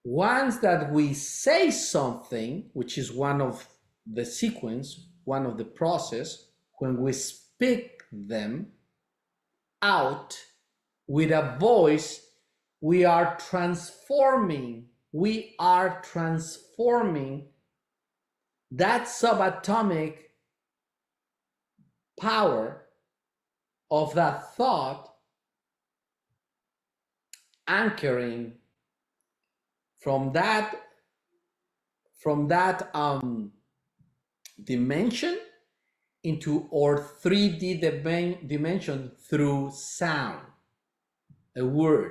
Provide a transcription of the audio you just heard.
once that we say something, which is one of the sequence, one of the process, when we speak them out with a voice, we are transforming that subatomic power of that thought, anchoring from that dimension into our 3D dimension through sound, a word.